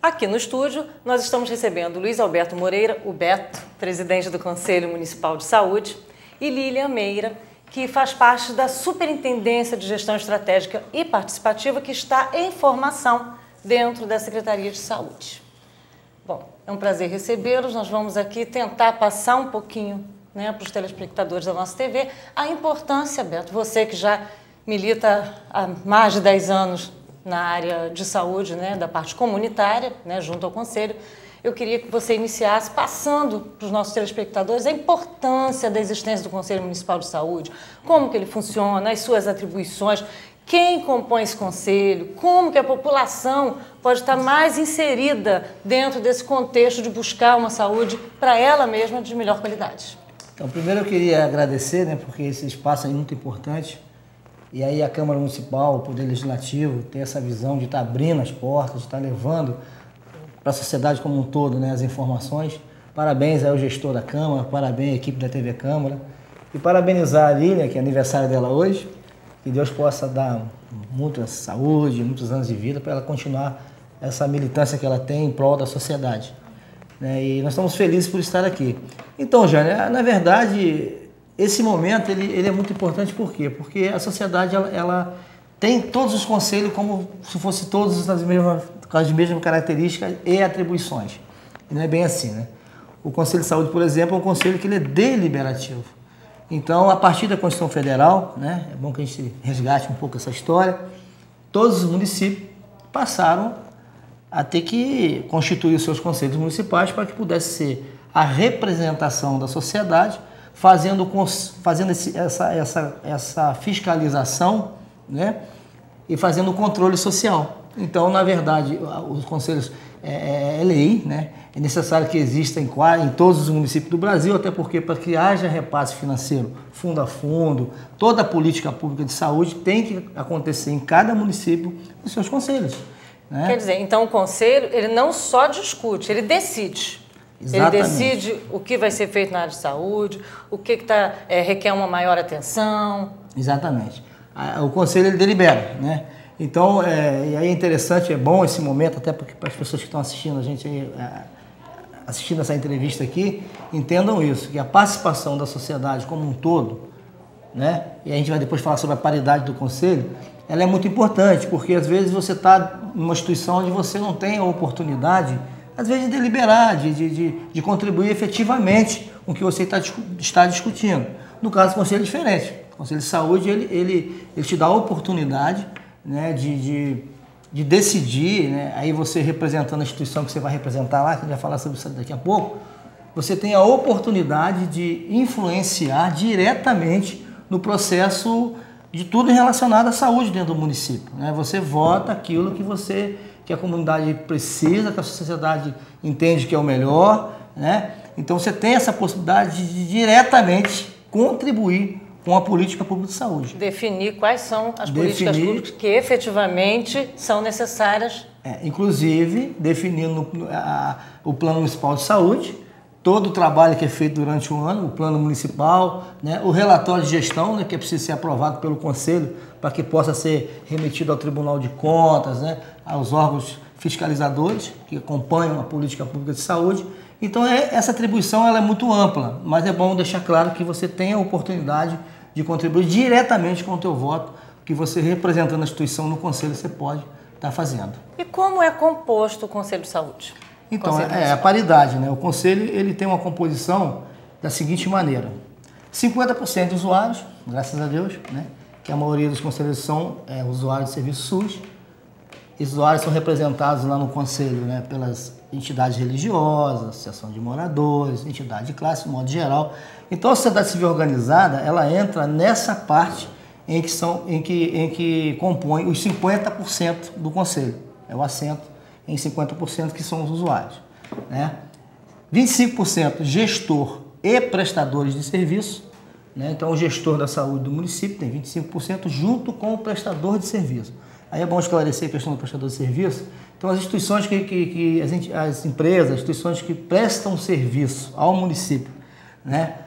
Aqui no estúdio, nós estamos recebendo Luiz Alberto Moreira, o Beto, presidente do Conselho Municipal de Saúde, e Lilian Meira, que faz parte da Superintendência de Gestão Estratégica e Participativa, que está em formação dentro da Secretaria de Saúde. Bom, é um prazer recebê-los. Nós vamos aqui tentar passar um pouquinho, para os telespectadores da nossa TV a importância, Beto, você que já milita há mais de 10 anos na área de saúde, da parte comunitária, junto ao Conselho. Eu queria que você iniciasse passando para os nossos telespectadores a importância da existência do Conselho Municipal de Saúde, como que ele funciona, as suas atribuições, quem compõe esse conselho, como que a população pode estar mais inserida dentro desse contexto de buscar uma saúde para ela mesma de melhor qualidade. Então, primeiro eu queria agradecer, porque esse espaço é muito importante. E aí a Câmara Municipal, o Poder Legislativo, tem essa visão de estar abrindo as portas, de estar levando para a sociedade como um todo, as informações. Parabéns ao gestor da Câmara, parabéns à equipe da TV Câmara. E parabenizar a Lilian, que é aniversário dela hoje. Que Deus possa dar muita saúde, muitos anos de vida para ela continuar essa militância que ela tem em prol da sociedade. E nós estamos felizes por estar aqui. Então, Jane, na verdade, esse momento ele é muito importante. Por quê? Porque a sociedade ela tem todos os conselhos como se fossem todos com as mesmas características e atribuições. E não é bem assim, O Conselho de Saúde, por exemplo, é um conselho que ele é deliberativo. Então, a partir da Constituição Federal, é bom que a gente resgate um pouco essa história, todos os municípios passaram a ter que constituir os seus conselhos municipais para que pudesse ser a representação da sociedade, fazendo essa fiscalização, e fazendo o controle social. Então, na verdade, os conselhos é lei, É necessário que exista em todos os municípios do Brasil, até porque para que haja repasse financeiro, fundo a fundo, toda a política pública de saúde tem que acontecer em cada município os seus conselhos. Quer dizer, então o conselho, ele não só discute, ele decide. Exatamente. Ele decide o que vai ser feito na área de saúde, o que requer uma maior atenção. Exatamente. O conselho ele delibera, Então, e aí é interessante, é bom esse momento, até porque para as pessoas que estão assistindo a gente aí, assistindo essa entrevista aqui, entendam isso, que a participação da sociedade como um todo, e a gente vai depois falar sobre a paridade do conselho, ela é muito importante, porque às vezes você está numa instituição onde você não tem a oportunidade, às vezes, de deliberar, de contribuir efetivamente com o que você está discutindo. No caso do conselho é diferente. O Conselho de Saúde, ele te dá a oportunidade de decidir, aí você representando a instituição que você vai representar lá, que a gente vai falar sobre isso daqui a pouco, você tem a oportunidade de influenciar diretamente no processo de tudo relacionado à saúde dentro do município. Você vota aquilo que a comunidade precisa, que a sociedade entende que é o melhor, Então você tem essa possibilidade de diretamente contribuir com a política pública de saúde. Definir quais são as políticas públicas que efetivamente são necessárias. Inclusive, definindo o Plano Municipal de Saúde, todo o trabalho que é feito durante o ano, o Plano Municipal, o relatório de gestão, que é preciso ser aprovado pelo Conselho para que possa ser remetido ao Tribunal de Contas, aos órgãos fiscalizadores que acompanham a política pública de saúde. Então, essa atribuição ela é muito ampla, mas é bom deixar claro que você tem a oportunidade de contribuir diretamente com o teu voto, que você, representando a instituição no Conselho, você pode estar fazendo. E como é composto o Conselho de Saúde? Então, a paridade, O Conselho ele tem uma composição da seguinte maneira. 50% de usuários, graças a Deus, que a maioria dos conselheiros são usuários de serviço SUS. Esses usuários são representados lá no Conselho pelas entidades religiosas, associação de moradores, entidade de classe, de modo geral. Então, a sociedade civil organizada, ela entra nessa parte em que compõe os 50% do Conselho. É o assento em 50% que são os usuários. 25% gestor e prestadores de serviço. Então, o gestor da saúde do município tem 25% junto com o prestador de serviço. Aí é bom esclarecer a questão do prestador de serviço. Então, as instituições as empresas, as instituições que prestam serviço ao município,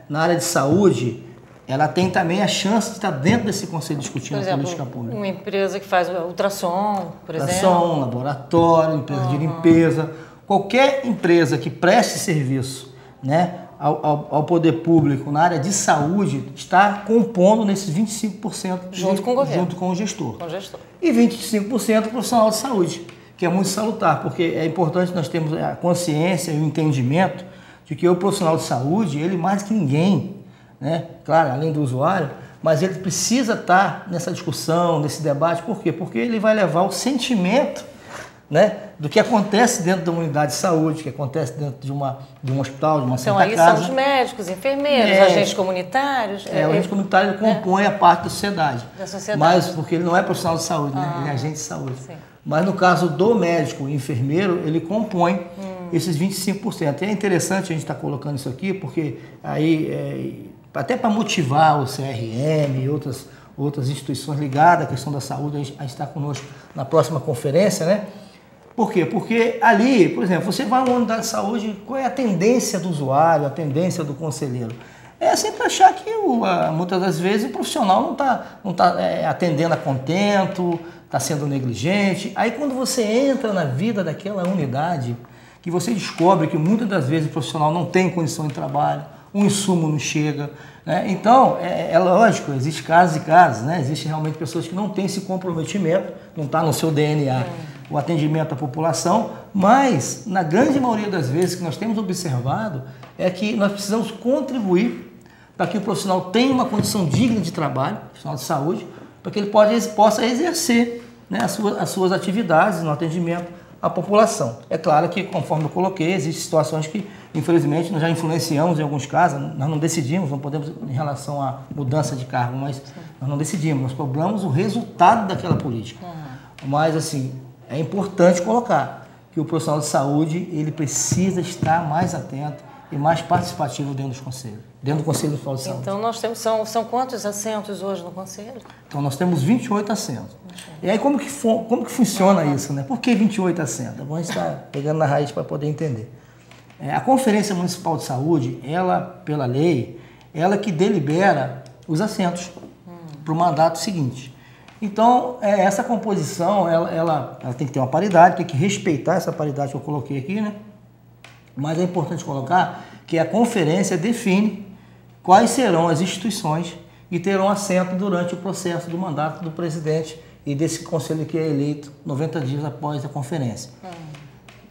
na área de saúde, ela tem também a chance de estar dentro desse conselho discutindo a política pública. Uma empresa que faz ultrassom, por exemplo. Ultrassom, laboratório, empresa de limpeza, qualquer empresa que preste serviço, né, ao poder público na área de saúde está compondo nesses 25% junto com o governo, junto com o gestor. Com o gestor. E 25% profissional de saúde, que é muito salutar, porque é importante nós termos a consciência e o entendimento de que o profissional de saúde, ele mais que ninguém, né, claro, além do usuário, mas ele precisa estar nessa discussão, nesse debate. Por quê? Porque ele vai levar o sentimento, né, do que acontece dentro da unidade de saúde, que acontece dentro de um hospital, de uma santa casa. Então aí são os médicos, enfermeiros, agentes comunitários. O agente comunitário ele compõe a parte da sociedade. Da sociedade. Mas porque ele não é profissional de saúde, né? Ele é agente de saúde. Sim. Mas no caso do médico e enfermeiro, ele compõe esses 25%. E é interessante a gente estar colocando isso aqui, porque aí, até para motivar o CRM e outras instituições ligadas à questão da saúde, a gente está conosco na próxima conferência, né? Por quê? Porque ali, por exemplo, você vai a uma unidade de saúde, qual é a tendência do usuário, a tendência do conselheiro? É sempre achar que muitas das vezes o profissional não tá atendendo a contento, está sendo negligente. Aí quando você entra na vida daquela unidade, que você descobre que muitas das vezes o profissional não tem condição de trabalho, um insumo não chega, né? Então, é lógico, existe casos e casos, né? Existem realmente pessoas que não têm esse comprometimento, não está no seu DNA o atendimento à população, mas na grande maioria das vezes que nós temos observado é que nós precisamos contribuir para que o profissional tenha uma condição digna de trabalho, profissional de saúde, para que ele possa exercer, né, as suas atividades no atendimento à população. É claro que, conforme eu coloquei, existem situações que, infelizmente, nós já influenciamos em alguns casos, nós não decidimos, não podemos em relação à mudança de cargo, mas nós não decidimos, nós cobramos o resultado daquela política. Mas, assim, é importante colocar que o profissional de saúde, ele precisa estar mais atento e mais participativo dentro dos conselhos, dentro do Conselho Municipal de Saúde. Então, nós temos, são quantos assentos hoje no Conselho? Então, nós temos 28 assentos. E aí, como que funciona isso, né? Por que 28 assentos? É bom a gente estar pegando na raiz para poder entender. A Conferência Municipal de Saúde, ela, pela lei, ela que delibera os assentos para o mandato seguinte. Então, essa composição, ela tem que ter uma paridade, tem que respeitar essa paridade que eu coloquei aqui, né? Mas é importante colocar que a conferência define quais serão as instituições que terão assento durante o processo do mandato do presidente e desse conselho que é eleito 90 dias após a conferência.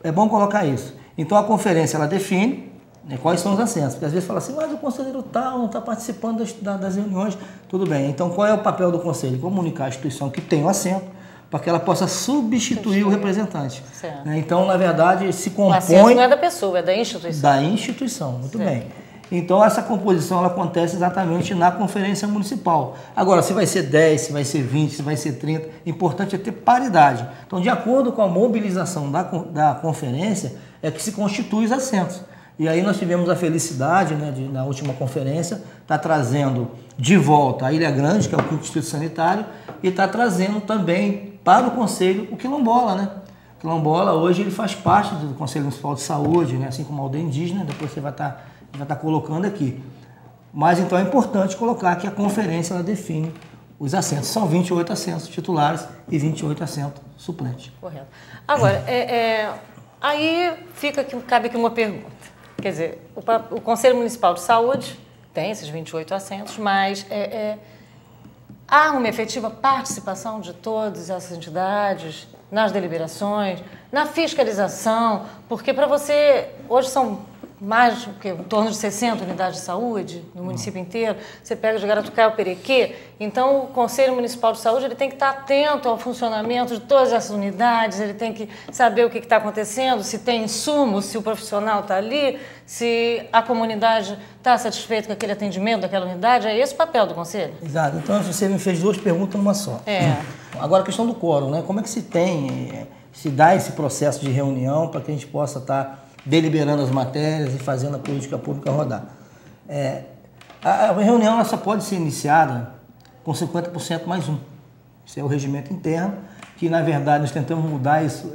É bom colocar isso. Então, a conferência, ela define, né, quais são os assentos. Porque às vezes fala assim, mas o conselheiro tal não está participando das reuniões. Tudo bem. Então, qual é o papel do conselho? Comunicar a instituição que tem o assento, para que ela possa substituir o representante. Né? Então, na verdade, se compõe... O assento não é da pessoa, é da instituição. Da instituição, muito bem. Então, essa composição ela acontece exatamente na conferência municipal. Agora, se vai ser 10, se vai ser 20, se vai ser 30, importante é ter paridade. Então, de acordo com a mobilização da conferência, é que se constitui os assentos. E aí nós tivemos a felicidade, né, na última conferência, estar trazendo de volta a Ilha Grande, que é o 5º Distrito Sanitário, e está trazendo também para o Conselho o Quilombola, né? O Quilombola hoje ele faz parte do Conselho Municipal de Saúde, né, assim como a aldeia indígena, depois você vai estar colocando aqui. Mas então é importante colocar que a conferência ela define os assentos. São 28 assentos titulares e 28 assentos suplentes. Correto. Agora, aí cabe aqui uma pergunta. Quer dizer, o Conselho Municipal de Saúde tem esses 28 assentos, mas há uma efetiva participação de todas essas entidades nas deliberações, na fiscalização, porque para você, hoje são mais em torno de 60 unidades de saúde no município inteiro, você pega de Garatucaia ao Perequê, então o Conselho Municipal de Saúde ele tem que estar atento ao funcionamento de todas essas unidades, ele tem que saber o que está acontecendo, se tem insumo, se o profissional está ali, se a comunidade está satisfeita com aquele atendimento daquela unidade, é esse o papel do Conselho? Exato, então você me fez duas perguntas numa só. Agora a questão do quórum, né? Como é que se dá esse processo de reunião para que a gente possa estar deliberando as matérias e fazendo a política pública rodar. A reunião ela só pode ser iniciada com 50% mais um. Isso é o regimento interno, que na verdade nós tentamos mudar isso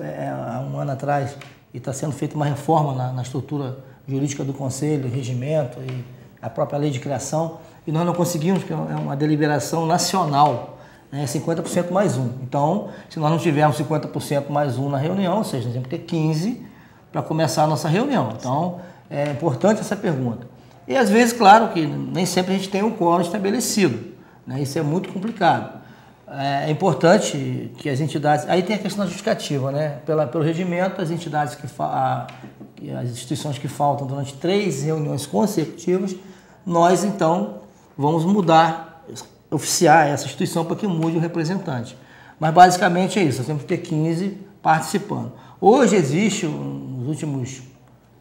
há um ano atrás e está sendo feita uma reforma na estrutura jurídica do Conselho, regimento e a própria lei de criação. e nós não conseguimos, porque é uma deliberação nacional, né, 50% mais um. Então, se nós não tivermos 50% mais um na reunião, ou seja, nós temos que ter 15 para começar a nossa reunião. Então, é importante essa pergunta. E às vezes, claro que nem sempre a gente tem um quórum estabelecido, né, isso é muito complicado. É importante que as entidades... Aí tem a questão da justificativa, né? Pelo regimento, as entidades as instituições que faltam durante 3 reuniões consecutivas, nós, então, vamos oficiar essa instituição para que mude o representante. Mas, basicamente, é isso. Nós temos que ter 15 participando. Hoje existe,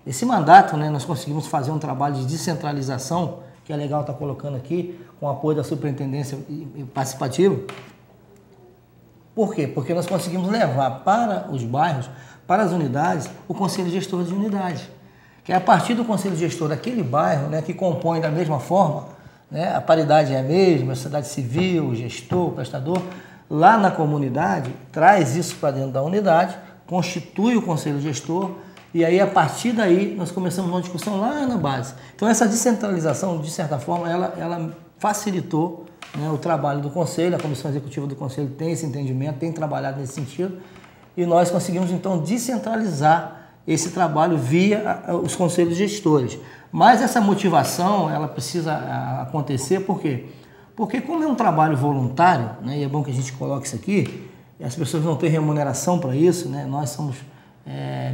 esse mandato, né, nós conseguimos fazer um trabalho de descentralização, que é legal estar colocando aqui, com o apoio da Superintendência Participativa. Por quê? Porque nós conseguimos levar para os bairros, para as unidades, o Conselho Gestor de Unidade. Que é a partir do Conselho Gestor daquele bairro, né, que compõe da mesma forma, né, a paridade é a mesma, a sociedade civil, o gestor, o prestador, lá na comunidade, traz isso para dentro da unidade, constitui o Conselho Gestor, e aí a partir daí nós começamos uma discussão lá na base. Então essa descentralização, de certa forma, ela facilitou, né, o trabalho do Conselho, a Comissão Executiva do Conselho tem esse entendimento, tem trabalhado nesse sentido, e nós conseguimos então descentralizar esse trabalho via os conselhos gestores. Mas essa motivação, ela precisa acontecer, por quê? Porque como é um trabalho voluntário, né, e é bom que a gente coloque isso aqui, e as pessoas não têm remuneração para isso, né, nós somos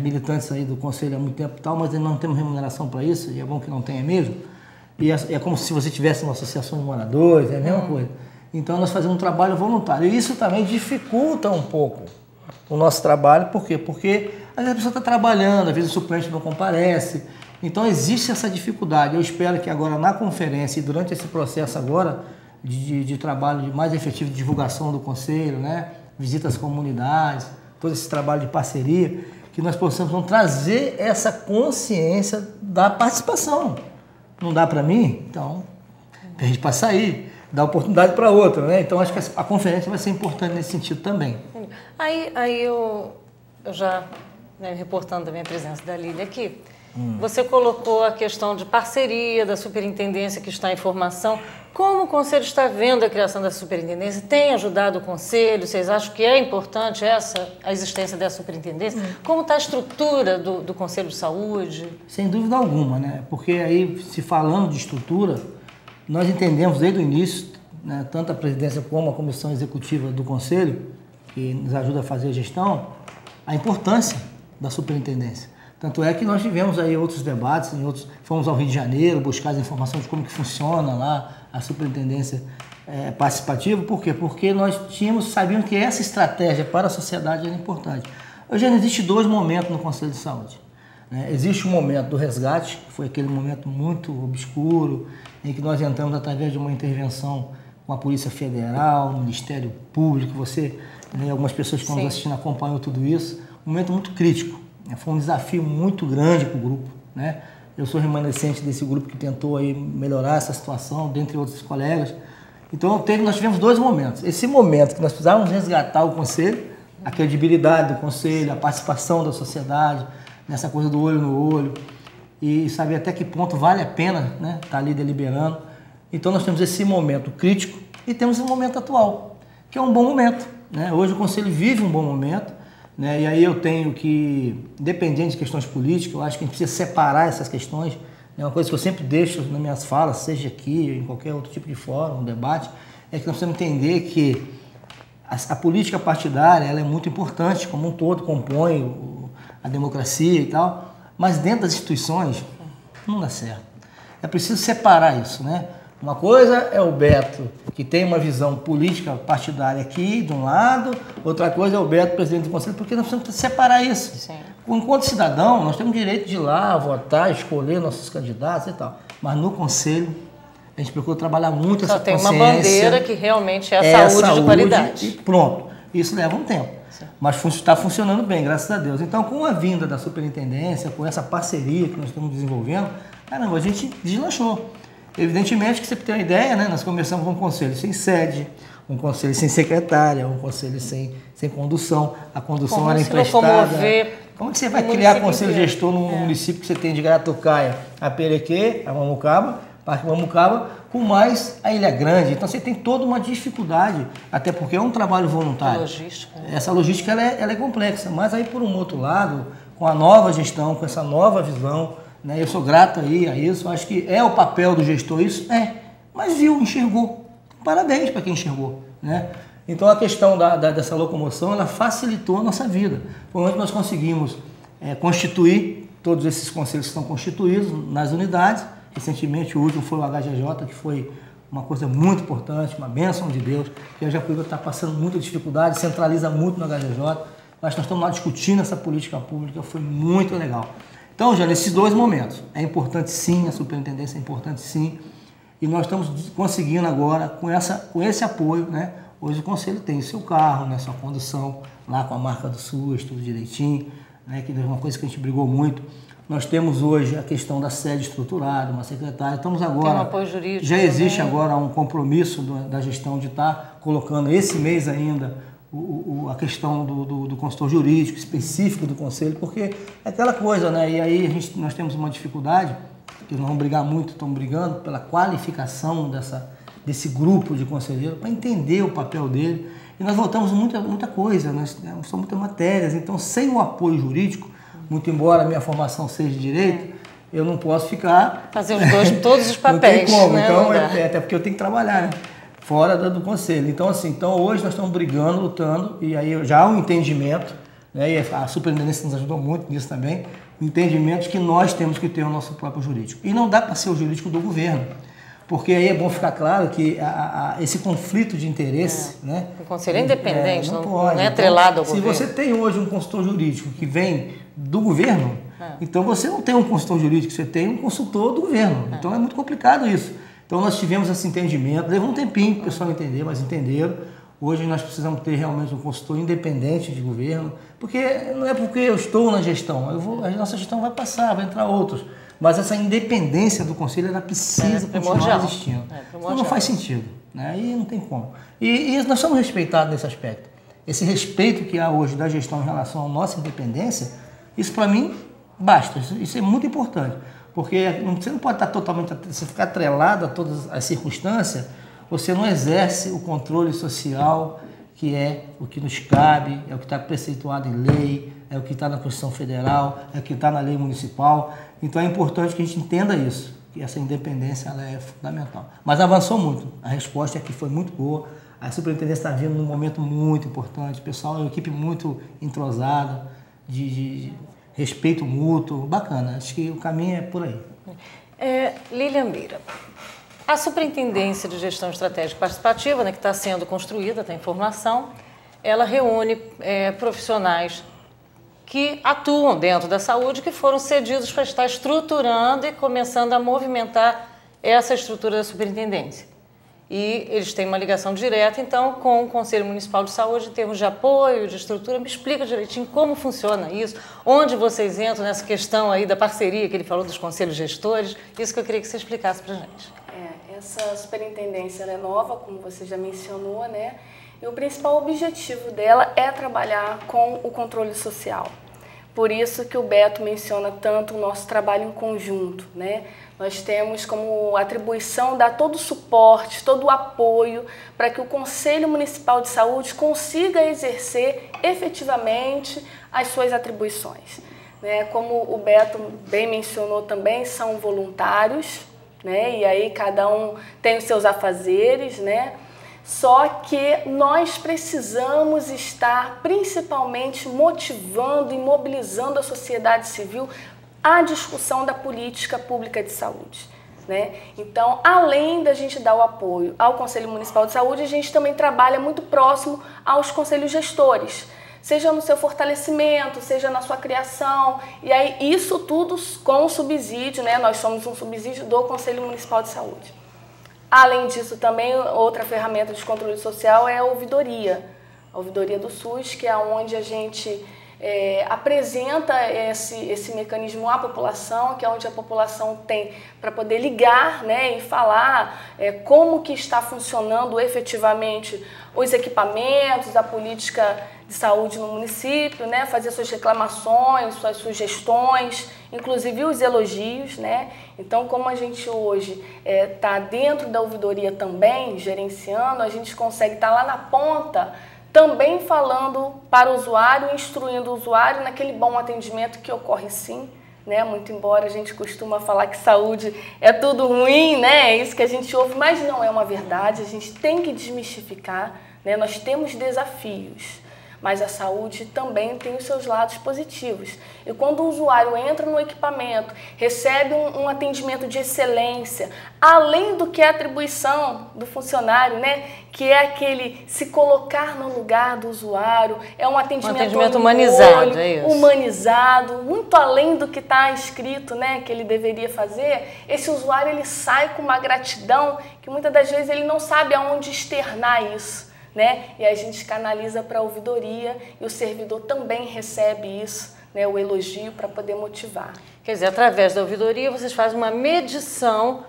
militantes aí do Conselho há muito tempo e tal, mas não temos remuneração para isso, e é bom que não tenha mesmo. E é como se você tivesse uma associação de moradores, é a mesma coisa. Então nós fazemos um trabalho voluntário. E isso também dificulta um pouco o nosso trabalho. Por quê? Porque às vezes a pessoa está trabalhando, às vezes o suplente não comparece. Então existe essa dificuldade. Eu espero que agora na conferência e durante esse processo agora de trabalho mais efetivo de divulgação do Conselho, né, visitas às comunidades, todo esse trabalho de parceria, que nós possamos trazer essa consciência da participação. Não dá para mim? Então, pede para sair, dá oportunidade para outra, né? Então, acho que a conferência vai ser importante nesse sentido também. Aí eu já, né, reportando também a presença da Lília aqui, você colocou a questão de parceria da superintendência que está em formação. Como o Conselho está vendo a criação da superintendência? Tem ajudado o Conselho? Vocês acham que é importante a existência dessa superintendência? Como está a estrutura do Conselho de Saúde? Sem dúvida alguma, né? Porque aí, se falando de estrutura, nós entendemos desde o início, né, tanto a presidência como a comissão executiva do Conselho, que nos ajuda a fazer a gestão, a importância da superintendência. Tanto é que nós tivemos aí outros debates, fomos ao Rio de Janeiro buscar as informações de como que funciona lá a superintendência participativa. Por quê? Porque nós sabíamos que essa estratégia para a sociedade era importante. Hoje existem 2 momentos no Conselho de Saúde, né? Existe o momento do resgate, que foi aquele momento muito obscuro, em que nós entramos através de uma intervenção com a Polícia Federal, o Ministério Público, você, né, algumas pessoas que estão nos assistindo acompanham tudo isso, um momento muito crítico. Foi um desafio muito grande para o grupo, né? Eu sou remanescente desse grupo que tentou aí melhorar essa situação, dentre outros colegas. Então nós tivemos 2 momentos. Esse momento que nós precisávamos resgatar o Conselho, a credibilidade do Conselho, a participação da sociedade, nessa coisa do olho no olho, e saber até que ponto vale a pena, né, estar ali deliberando. Então nós temos esse momento crítico e temos o momento atual, que é um bom momento, né? Hoje o Conselho vive um bom momento, né? E aí eu tenho que, independente de questões políticas, eu acho que a gente precisa separar essas questões. É uma coisa que eu sempre deixo nas minhas falas, seja aqui, em qualquer outro tipo de fórum, um debate, é que nós precisamos entender que a política partidária ela é muito importante, como um todo, compõe a democracia e tal, mas dentro das instituições não dá certo. É preciso separar isso, né? Uma coisa é o Beto, que tem uma visão política partidária aqui, de um lado, outra coisa é o Beto, presidente do Conselho, porque nós precisamos separar isso. Sim. Enquanto cidadão, nós temos direito de ir lá, votar, escolher nossos candidatos e tal, mas no Conselho, a gente procura trabalhar muito essa consciência. Só tem uma bandeira que realmente é a saúde de qualidade. E pronto. Isso leva um tempo. Sim. Mas está funcionando bem, graças a Deus. Então, com a vinda da superintendência, com essa parceria que nós estamos desenvolvendo, caramba, a gente deslanchou. Evidentemente que você tem uma ideia, né? Nós começamos com um conselho sem sede, um conselho sem secretária, um conselho sem condução. A condução era emprestada. Como que você vai criar conselho gestor num município que você tem de Garatucaia, a Perequê, a Mamucaba, Parque Mambucaba, com mais a Ilha Grande. Então você tem toda uma dificuldade, até porque é um trabalho voluntário. Logística. Essa logística ela é complexa, mas aí por um outro lado, com a nova gestão, com essa nova visão, né, eu sou grato aí a isso, acho que é o papel do gestor isso, mas viu, enxergou. Parabéns para quem enxergou, né? Então a questão dessa locomoção, ela facilitou a nossa vida. Foi onde nós conseguimos constituir todos esses conselhos que estão constituídos nas unidades. Recentemente o último foi o HGJ, que foi uma coisa muito importante, uma bênção de Deus, que a Jacuíba está passando muita dificuldade, centraliza muito no HGJ, mas nós estamos lá discutindo essa política pública, foi muito legal. Então, já nesses dois momentos, é importante sim, a superintendência é importante sim, e nós estamos conseguindo agora, com esse apoio, né? Hoje o Conselho tem o seu carro, né, sua condução, lá com a marca do SUS, tudo direitinho, né, que é uma coisa que a gente brigou muito. Nós temos hoje a questão da sede estruturada, uma secretária, estamos agora... Tem um apoio jurídico. Já existe agora um compromisso da gestão de estar colocando esse mês ainda a questão do consultor jurídico específico do Conselho, porque é aquela coisa, né, e aí nós temos uma dificuldade, que nós vamos brigar muito, estamos brigando pela qualificação desse grupo de conselheiros, para entender o papel dele. E nós voltamos muita coisa, são muitas matérias, então sem o apoio jurídico, muito embora a minha formação seja de direito, eu não posso ficar... Fazer todos os papéis. Não tem como, né? então, até porque eu tenho que trabalhar, né? Fora do conselho. Então, assim, hoje nós estamos brigando, lutando, e aí já há um entendimento, né? E a superintendência nos ajudou muito nisso também, o entendimento de que nós temos que ter o nosso próprio jurídico. E não dá para ser o jurídico do governo. Porque aí é bom ficar claro que esse conflito de interesse... né? O Conselho é independente, não pode. É atrelado ao governo. Se você tem hoje um consultor jurídico que vem do governo, então você não tem um consultor jurídico, você tem um consultor do governo. Então é muito complicado isso. Então nós tivemos esse entendimento, levou um tempinho para o pessoal entender, mas entenderam. Hoje nós precisamos ter realmente um consultor independente de governo, porque não é porque eu estou na gestão, a nossa gestão vai passar, vai entrar outros. Mas essa independência do Conselho, ela precisa continuar existindo. Então não faz sentido, né? Aí não tem como. E nós somos respeitados nesse aspecto. Esse respeito que há hoje da gestão em relação à nossa independência, isso para mim basta, isso é muito importante. Porque você não pode estar totalmente, você ficar atrelado a todas as circunstâncias, você não exerce o controle social, que é o que nos cabe, é o que está preceituado em lei, é o que está na Constituição Federal, é o que está na lei municipal. Então é importante que a gente entenda isso, que essa independência ela é fundamental. Mas avançou muito, a resposta aqui foi muito boa, a superintendência está vindo num momento muito importante, o pessoal é uma equipe muito entrosada, de respeito mútuo, bacana, acho que o caminho é por aí. Lilian Meira, a Superintendência de Gestão Estratégica Participativa, né, que está sendo construída, está em formação, ela reúne profissionais que atuam dentro da saúde, que foram cedidos para estar estruturando e começando a movimentar essa estrutura da superintendência. E eles têm uma ligação direta, então, com o Conselho Municipal de Saúde, em termos de apoio, de estrutura. Me explica direitinho como funciona isso, onde vocês entram nessa questão aí da parceria que ele falou dos conselhos gestores, isso que eu queria que você explicasse para a gente. Essa superintendência ela é nova, como você já mencionou, né? E o principal objetivo dela é trabalhar com o controle social. Por isso que o Beto menciona tanto o nosso trabalho em conjunto, né? Nós temos como atribuição dar todo o suporte, todo o apoio para que o Conselho Municipal de Saúde consiga exercer efetivamente as suas atribuições, né? Como o Beto bem mencionou também, são voluntários, né? E aí cada um tem os seus afazeres, né? Só que nós precisamos estar principalmente motivando e mobilizando a sociedade civil à discussão da política pública de saúde, né? Então, além da gente dar o apoio ao Conselho Municipal de Saúde, a gente também trabalha muito próximo aos conselhos gestores, seja no seu fortalecimento, seja na sua criação, e aí isso tudo com o subsídio, né? Nós somos um subsídio do Conselho Municipal de Saúde. Além disso, também outra ferramenta de controle social é a ouvidoria do SUS, que é onde a gente apresenta esse mecanismo à população, que é onde a população tem para poder ligar, né, e falar como que está funcionando efetivamente os equipamentos, a política de saúde no município, né, fazer suas reclamações, suas sugestões, inclusive os elogios, né? Então, como a gente hoje está dentro da ouvidoria também, gerenciando, a gente consegue estar lá na ponta, também falando para o usuário, instruindo o usuário naquele bom atendimento que ocorre sim, né? Muito embora a gente costuma falar que saúde é tudo ruim, né? É isso que a gente ouve, mas não é uma verdade, a gente tem que desmistificar, né? Nós temos desafios, mas a saúde também tem os seus lados positivos. E quando o usuário entra no equipamento, recebe um atendimento de excelência, além do que é a atribuição do funcionário, né? Que é aquele se colocar no lugar do usuário, é um atendimento humanizado, é isso. Humanizado, muito além do que está escrito, né? Que ele deveria fazer. Esse usuário ele sai com uma gratidão que muitas das vezes ele não sabe aonde externar isso, né? E a gente canaliza para a ouvidoria e o servidor também recebe isso, né? O elogio para poder motivar. Quer dizer, através da ouvidoria vocês fazem uma medição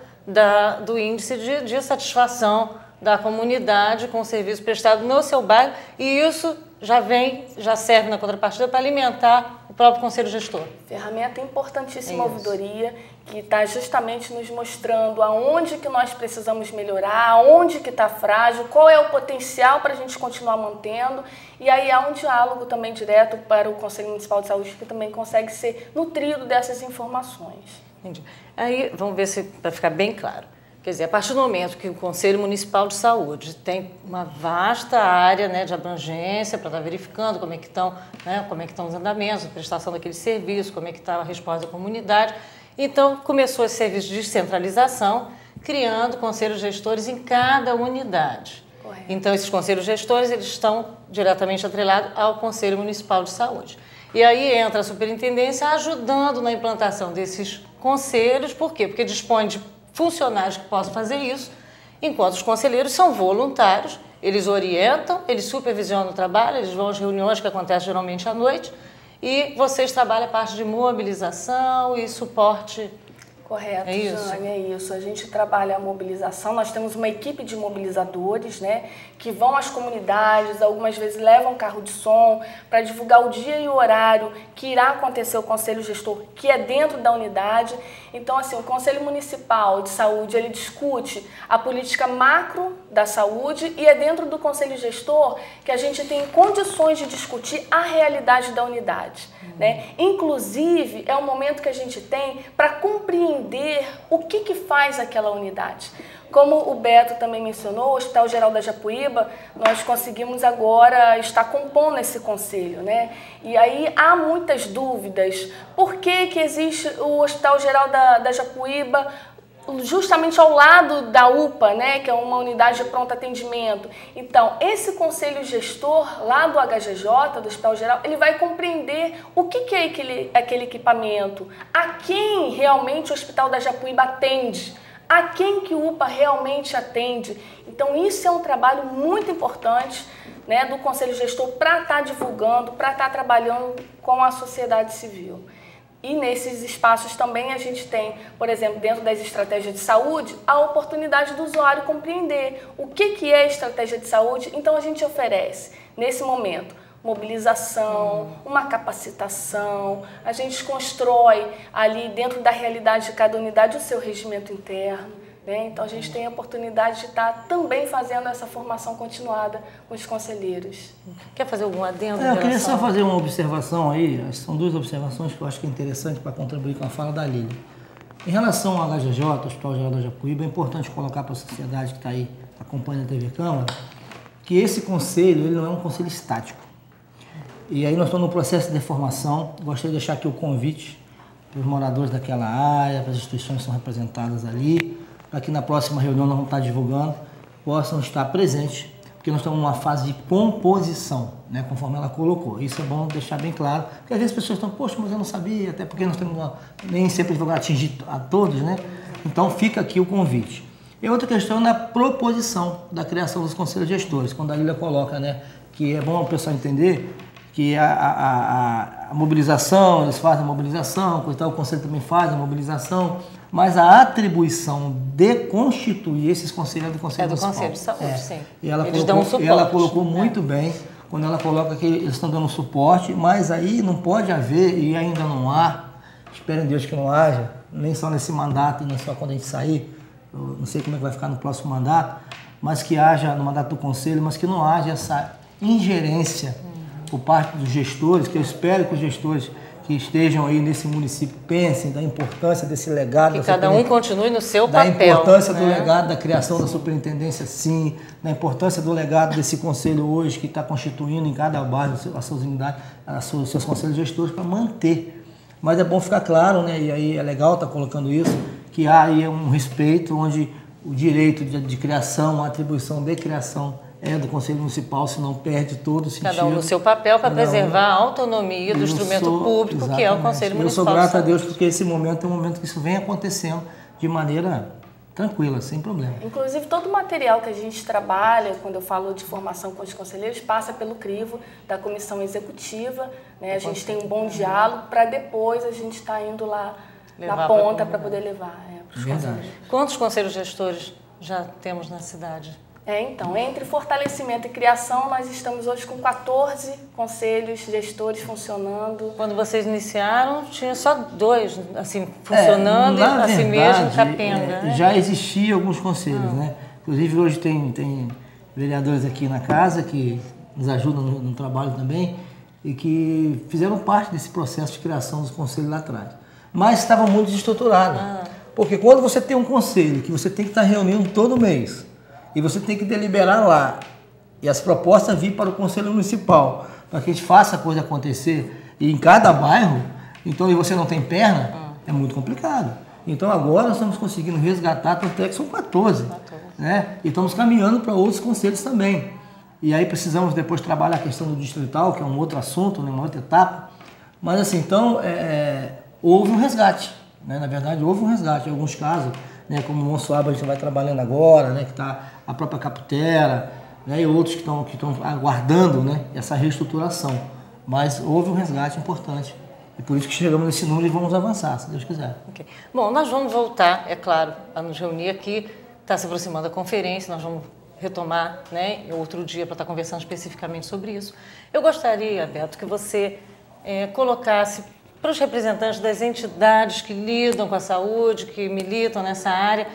do índice de satisfação da comunidade com o serviço prestado no seu bairro e isso já serve na contrapartida para alimentar o próprio conselho gestor. Ferramenta importantíssima a ouvidoria, que está justamente nos mostrando aonde que nós precisamos melhorar, aonde que está frágil, qual é o potencial para a gente continuar mantendo. E aí há um diálogo também direto para o Conselho Municipal de Saúde, que também consegue ser nutrido dessas informações. Entendi. Aí, vamos ver se para ficar bem claro. Quer dizer, a partir do momento que o Conselho Municipal de Saúde tem uma vasta área, né, de abrangência para estar verificando como é que estão, né, como é que estão os andamentos, a prestação daquele serviço, como é que está a resposta da comunidade. Então, começou esse serviço de descentralização, criando conselhos gestores em cada unidade. Correto. Então, esses conselhos gestores eles estão diretamente atrelados ao Conselho Municipal de Saúde. E aí entra a superintendência ajudando na implantação desses conselhos. Por quê? Porque dispõe de funcionários que possam fazer isso, enquanto os conselheiros são voluntários, eles orientam, eles supervisionam o trabalho, eles vão às reuniões que acontecem geralmente à noite e vocês trabalham a parte de mobilização e suporte. Correto, Jane, é isso. A gente trabalha a mobilização, nós temos uma equipe de mobilizadores, né, que vão às comunidades, algumas vezes levam carro de som para divulgar o dia e o horário que irá acontecer o Conselho Gestor, que é dentro da unidade. Então, assim, o Conselho Municipal de Saúde, ele discute a política macro da saúde e é dentro do Conselho Gestor que a gente tem condições de discutir a realidade da unidade, né? Inclusive, é um momento que a gente tem para compreender o que faz aquela unidade. Como o Beto também mencionou, o Hospital Geral da Japuíba, nós conseguimos agora estar compondo esse conselho, né? E aí há muitas dúvidas. Por que existe o Hospital Geral da Japuíba justamente ao lado da UPA, né, que é uma unidade de pronto atendimento? Então, esse conselho gestor lá do HGJ, do Hospital Geral, ele vai compreender o que é aquele equipamento, a quem realmente o Hospital da Japuíba atende, a quem que o UPA realmente atende. Então, isso é um trabalho muito importante, né, do Conselho Gestor para estar divulgando, para estar trabalhando com a sociedade civil. E nesses espaços também a gente tem, por exemplo, dentro das estratégias de saúde, a oportunidade do usuário compreender o que é estratégia de saúde. Então, a gente oferece, nesse momento, mobilização, uma capacitação, a gente constrói ali dentro da realidade de cada unidade o seu regimento interno, né? Então a gente tem a oportunidade de estar também fazendo essa formação continuada com os conselheiros. Quer fazer algum adendo? Eu queria só fazer uma observação aí, são duas observações que eu acho que é interessante para contribuir com a fala da Lília. Em relação ao HGJ, Hospital Geral da Japuíba, é importante colocar para a sociedade que está aí acompanhando a TV Câmara, que esse conselho ele não é um conselho estático. E aí nós estamos no processo de formação. Gostaria de deixar aqui o convite para os moradores daquela área, para as instituições que são representadas ali, para que na próxima reunião nós vamos estar divulgando, possam estar presentes, porque nós estamos numa fase de composição, né, conforme ela colocou. Isso é bom deixar bem claro, porque às vezes as pessoas estão, poxa, mas eu não sabia, até porque nós temos nem sempre divulgar atingir a todos, né? Então fica aqui o convite. E outra questão é na proposição da criação dos conselhos gestores, quando a Lília coloca, né, que é bom o pessoal entender que a mobilização, eles fazem a mobilização, coisa tal, o conselho também faz a mobilização, mas a atribuição de constituir esses conselhos é do Conselho Municipal. É do Conselho de Saúde, sim. E ela colocou muito bem, quando ela coloca que eles estão dando suporte, mas aí não pode haver, e ainda não há, espero em Deus que não haja, nem só nesse mandato e nem só quando a gente sair, eu não sei como é que vai ficar no próximo mandato, mas que haja, no mandato do Conselho, mas que não haja essa ingerência por parte dos gestores, que eu espero que os gestores que estejam aí nesse município pensem da importância desse legado. Que cada um continue no seu papel. Da importância do né? legado da criação da superintendência, sim. Da importância do legado desse conselho hoje, que está constituindo em cada bairro as suas unidades, os seus conselhos gestores, para manter. Mas é bom ficar claro, né? E aí é legal estar colocando isso, que há aí um respeito onde o direito de criação, a atribuição de criação é do Conselho Municipal, senão perde todo o sentido. Cada um no seu papel para preservar a autonomia do instrumento público, exatamente, que é o Conselho Municipal. Eu sou grato a Deus porque esse momento é um momento que isso vem acontecendo de maneira tranquila, sem problema. Inclusive, todo o material que a gente trabalha, quando eu falo de formação com os conselheiros, passa pelo crivo da comissão executiva, né? A gente tem um bom diálogo para depois a gente estar indo lá na ponta para poder levar para os conselheiros. Quantos conselhos gestores já temos na cidade? Então, entre fortalecimento e criação, nós estamos hoje com 14 conselhos gestores funcionando. Quando vocês iniciaram, tinha só 2, assim, funcionando, e assim mesmo, capenga. Já existiam alguns conselhos, né? Inclusive, hoje tem vereadores aqui na casa que nos ajudam no trabalho também e que fizeram parte desse processo de criação dos conselhos lá atrás. Mas estava muito desestruturado. Porque quando você tem um conselho que você tem que estar reunindo todo mês, e você tem que deliberar lá, e as propostas vir para o Conselho Municipal, para que a gente faça a coisa acontecer, e em cada bairro, então, e você não tem perna, é muito complicado. Então agora nós estamos conseguindo resgatar, tanto é que são 14, né? E estamos caminhando para outros conselhos também. E aí precisamos depois trabalhar a questão do distrital, que é um outro assunto, né? Uma outra etapa. Mas assim, então, houve um resgate, né? Na verdade, houve um resgate em alguns casos, né, como o Monsuaba a gente vai trabalhando agora, né, que está a própria Caputera, né, e outros que estão aguardando, né, essa reestruturação. Mas houve um resgate importante. E por isso que chegamos nesse número e vamos avançar, se Deus quiser. Okay. Bom, nós vamos voltar, é claro, a nos reunir aqui. Está se aproximando a conferência, nós vamos retomar, né, outro dia para estar conversando especificamente sobre isso. Eu gostaria, Beto, que você colocasse para os representantes das entidades que lidam com a saúde, que militam nessa área,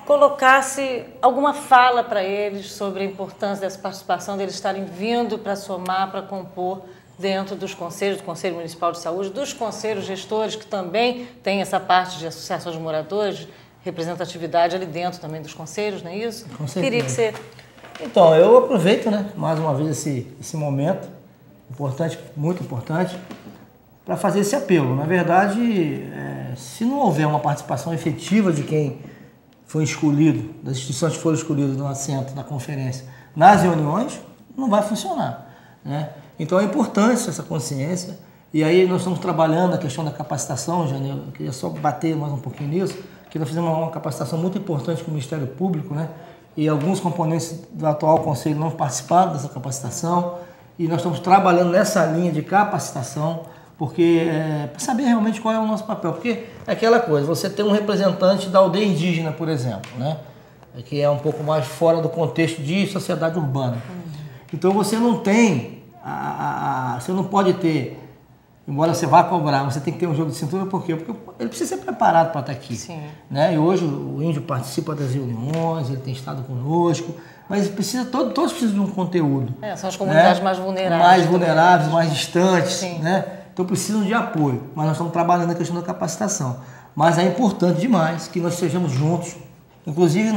colocasse alguma fala para eles sobre a importância dessa participação, deles estarem vindo para somar, para compor dentro dos conselhos, do Conselho Municipal de Saúde, dos conselhos gestores, que também tem essa parte de associação de moradores, representatividade ali dentro também dos conselhos, não é isso? Com certeza. Queria que você... Então, eu aproveito, né, mais uma vez esse momento, importante, muito importante, para fazer esse apelo. Na verdade, se não houver uma participação efetiva de quem foi escolhido, das instituições que foram escolhidas no assento da conferência, nas reuniões, não vai funcionar, né? Então é importante essa consciência, e aí nós estamos trabalhando a questão da capacitação, Janil, eu queria só bater mais um pouquinho nisso, que nós fizemos uma capacitação muito importante com o Ministério Público, né? E alguns componentes do atual Conselho não participaram dessa capacitação, e nós estamos trabalhando nessa linha de capacitação, porque para saber realmente qual é o nosso papel. Porque é aquela coisa, você tem um representante da aldeia indígena, por exemplo, né? Que é um pouco mais fora do contexto de sociedade urbana. Então você não tem, você não pode ter, embora você vá cobrar, você tem que ter um jogo de cintura, por quê? Porque ele precisa ser preparado para estar aqui. Sim. Né? E hoje o índio participa das reuniões, ele tem estado conosco, mas todos precisam de um conteúdo. São as comunidades, né? Mais vulneráveis. Mais vulneráveis, mais distantes, sim, né? Então precisam de apoio, mas nós estamos trabalhando na questão da capacitação. Mas é importante demais que nós estejamos juntos, inclusive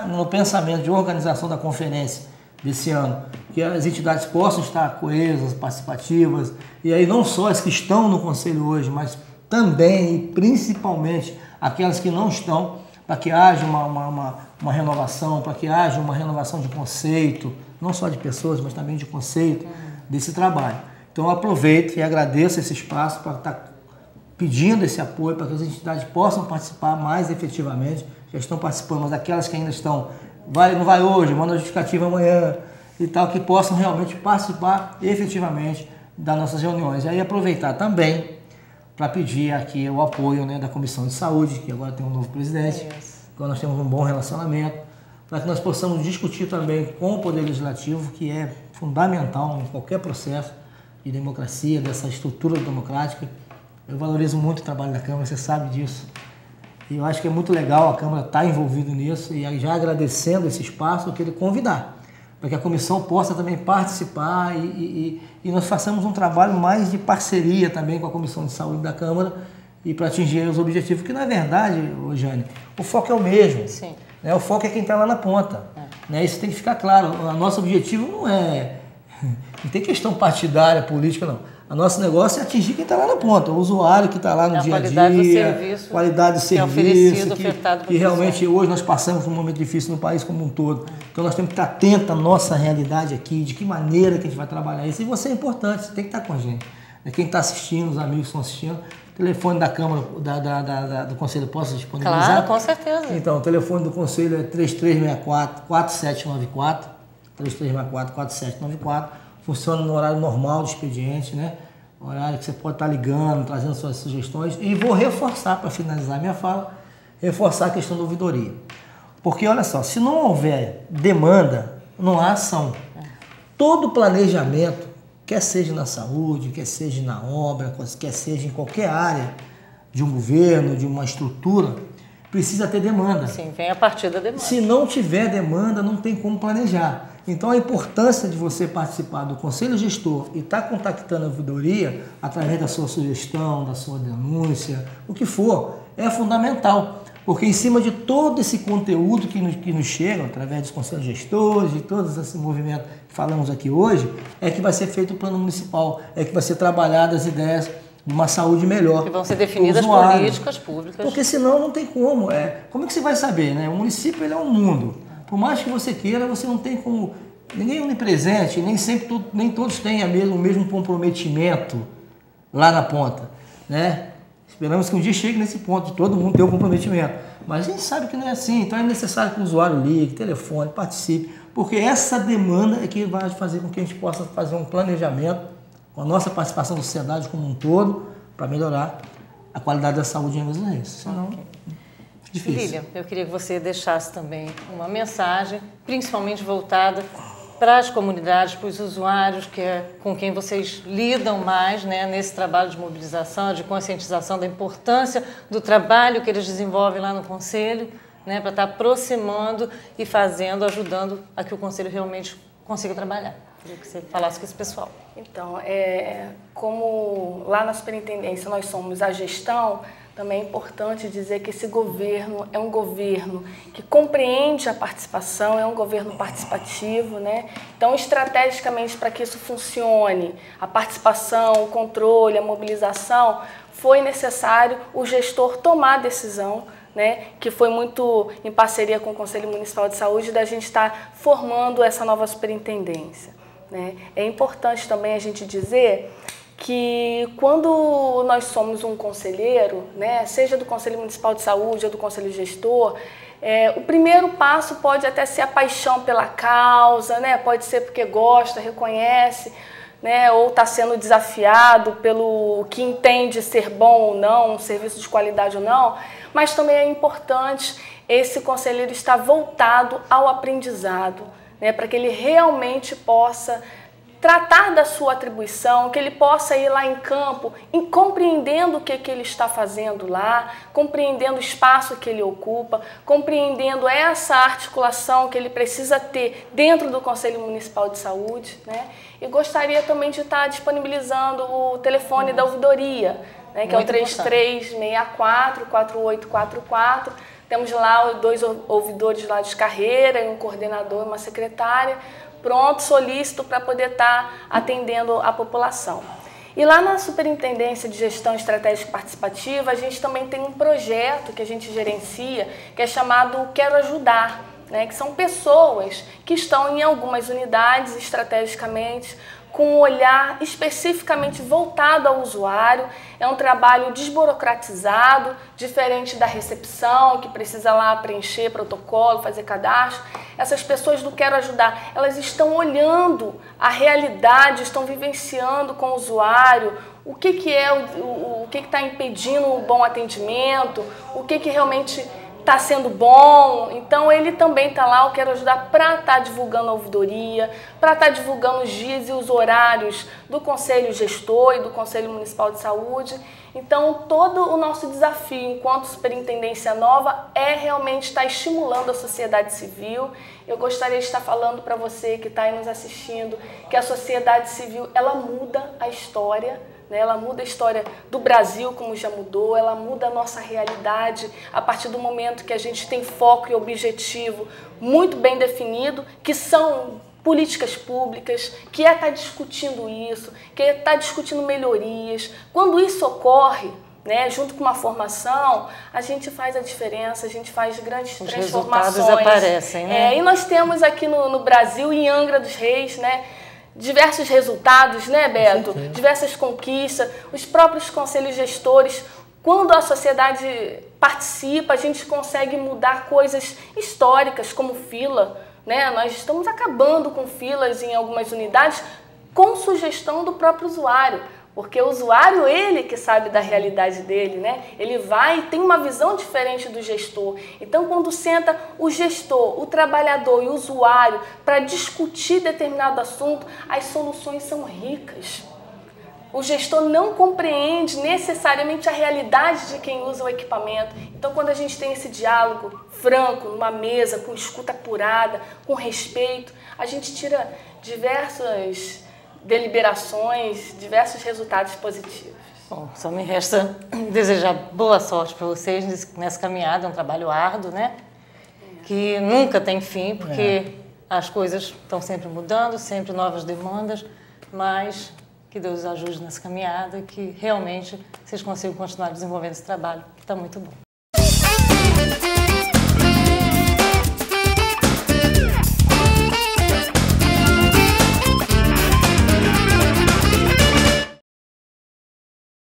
no pensamento de organização da conferência desse ano, que as entidades possam estar coesas, participativas, e aí não só as que estão no Conselho hoje, mas também e principalmente aquelas que não estão, para que haja uma renovação, para que haja uma renovação de conceito, não só de pessoas, mas também de conceito desse trabalho. Então eu aproveito e agradeço esse espaço para estar pedindo esse apoio para que as entidades possam participar mais efetivamente. Já estão participando, mas aquelas que ainda estão, não vai hoje, manda justificativa amanhã e tal, que possam realmente participar efetivamente das nossas reuniões. E aí aproveitar também para pedir aqui o apoio, né, da Comissão de Saúde, que agora tem um novo presidente, agora nós temos um bom relacionamento, para que nós possamos discutir também com o Poder Legislativo, que é fundamental em qualquer processo de democracia, dessa estrutura democrática. Eu valorizo muito o trabalho da Câmara, você sabe disso. E eu acho que é muito legal a Câmara estar envolvida nisso, e já agradecendo esse espaço, eu queria convidar para que a comissão possa também participar e nós façamos um trabalho mais de parceria também com a Comissão de Saúde da Câmara e para atingir os objetivos, que na verdade, Jane, o foco é o mesmo. Sim. Né? O foco é quem está lá na ponta. Né? Isso tem que ficar claro. O nosso objetivo não tem questão partidária, política, não. O nosso negócio é atingir quem está lá na ponta, o usuário que está lá no dia a dia, qualidade do serviço, que realmente hoje nós passamos por um momento difícil no país como um todo. Então nós temos que estar atentos à nossa realidade aqui, de que maneira que a gente vai trabalhar isso. E você é importante, você tem que estar com a gente. Quem está assistindo, os amigos que estão assistindo, o telefone da Câmara, do Conselho, posso disponibilizar? Claro, com certeza. Então, o telefone do Conselho é 3364-4794, 3364-4794. Funciona no horário normal de expediente, né? Horário que você pode estar ligando, trazendo suas sugestões. E vou reforçar, para finalizar minha fala, reforçar a questão da ouvidoria. Porque, olha só, se não houver demanda, não há ação. Todo planejamento, quer seja na saúde, quer seja na obra, quer seja em qualquer área de um governo, de uma estrutura, precisa ter demanda. Sim, vem a partir da demanda. Se não tiver demanda, não tem como planejar. Então, a importância de você participar do Conselho Gestor e estar contactando a ouvidoria através da sua sugestão, da sua denúncia, o que for, é fundamental. Porque em cima de todo esse conteúdo que nos chega, através dos conselhos gestores, de todos esses movimentos que falamos aqui hoje, é que vai ser feito o plano municipal, é que vai ser trabalhado as ideias de uma saúde melhor. Que vão ser definidas políticas públicas. Porque senão não tem como. Como é que você vai saber, né? O município ele é um mundo. Por mais que você queira, você não tem como... Ninguém é onipresente, nem todos têm o mesmo comprometimento lá na ponta, né? Esperamos que um dia chegue nesse ponto de todo mundo ter um comprometimento. Mas a gente sabe que não é assim, então é necessário que o usuário ligue, telefone, participe, porque essa demanda é que vai fazer com que a gente possa fazer um planejamento com a nossa participação da sociedade como um todo para melhorar a qualidade da saúde em Angra dos Reis. Senão, difícil. Lilian, eu queria que você deixasse também uma mensagem, principalmente voltada para as comunidades, para os usuários, que é com quem vocês lidam mais, né, nesse trabalho de mobilização, de conscientização da importância do trabalho que eles desenvolvem lá no Conselho, né, para estar aproximando e fazendo, ajudando a que o Conselho realmente consiga trabalhar. Queria que você falasse com esse pessoal. Então, como lá na Superintendência nós somos a gestão, também é importante dizer que esse governo é um governo que compreende a participação, é um governo participativo, né? Então, estrategicamente, para que isso funcione, a participação, o controle, a mobilização, foi necessário o gestor tomar a decisão, né? Que foi muito em parceria com o Conselho Municipal de Saúde, da gente estar formando essa nova superintendência, né? É importante também a gente dizer que quando nós somos um conselheiro, né, seja do Conselho Municipal de Saúde ou do Conselho Gestor, o primeiro passo pode até ser a paixão pela causa, né, pode ser porque gosta, reconhece, né, ou está sendo desafiado pelo que entende ser bom ou não, um serviço de qualidade ou não, mas também é importante esse conselheiro estar voltado ao aprendizado, né, para que ele realmente possa tratar da sua atribuição, que ele possa ir lá em campo, compreendendo o que ele está fazendo lá, compreendendo o espaço que ele ocupa, compreendendo essa articulação que ele precisa ter dentro do Conselho Municipal de Saúde, né? E gostaria também de estar disponibilizando o telefone da ouvidoria, né, que é o 3364-4844. Temos lá 2 ouvidores lá de carreira, um coordenador e uma secretária, pronto, solícito para poder estar atendendo a população. E lá na Superintendência de Gestão Estratégica Participativa, a gente também tem um projeto que a gente gerencia, que é chamado Quero Ajudar, né? Que são pessoas que estão em algumas unidades estrategicamente, com um olhar especificamente voltado ao usuário. É um trabalho desburocratizado, diferente da recepção, que precisa lá preencher protocolo, fazer cadastro. Essas pessoas do Quero Ajudar, elas estão olhando a realidade, estão vivenciando com o usuário o que está impedindo um bom atendimento, o que realmente está sendo bom, então ele também está lá, eu quero ajudar para estar divulgando a ouvidoria, para estar divulgando os dias e os horários do Conselho Gestor e do Conselho Municipal de Saúde. Então, todo o nosso desafio enquanto superintendência nova é realmente estar estimulando a sociedade civil. Eu gostaria de estar falando para você que está aí nos assistindo que a sociedade civil, ela muda a história, né? Ela muda a história do Brasil, como já mudou, ela muda a nossa realidade a partir do momento que a gente tem foco e objetivo muito bem definido, que são políticas públicas, que é estar discutindo isso, que é estar discutindo melhorias. Quando isso ocorre, né, junto com uma formação, a gente faz a diferença, a gente faz grandes transformações. Os resultados aparecem, né? E nós temos aqui no Brasil, em Angra dos Reis, né, diversos resultados, né, Beto? Diversas conquistas, os próprios conselhos gestores. Quando a sociedade participa, a gente consegue mudar coisas históricas, como fila, né? Nós estamos acabando com filas em algumas unidades com sugestão do próprio usuário, porque o usuário, ele que sabe da realidade dele, né? Ele vai e tem uma visão diferente do gestor. Então, quando senta o gestor, o trabalhador e o usuário para discutir determinado assunto, as soluções são ricas. O gestor não compreende necessariamente a realidade de quem usa o equipamento. Então, quando a gente tem esse diálogo franco, numa mesa, com escuta apurada, com respeito, a gente tira diversas deliberações, diversos resultados positivos. Bom, só me resta desejar boa sorte para vocês nessa caminhada, é um trabalho árduo, né? Que nunca tem fim, porque as coisas estão sempre mudando, sempre novas demandas, mas que Deus os ajude nessa caminhada e que realmente vocês consigam continuar desenvolvendo esse trabalho, que está muito bom.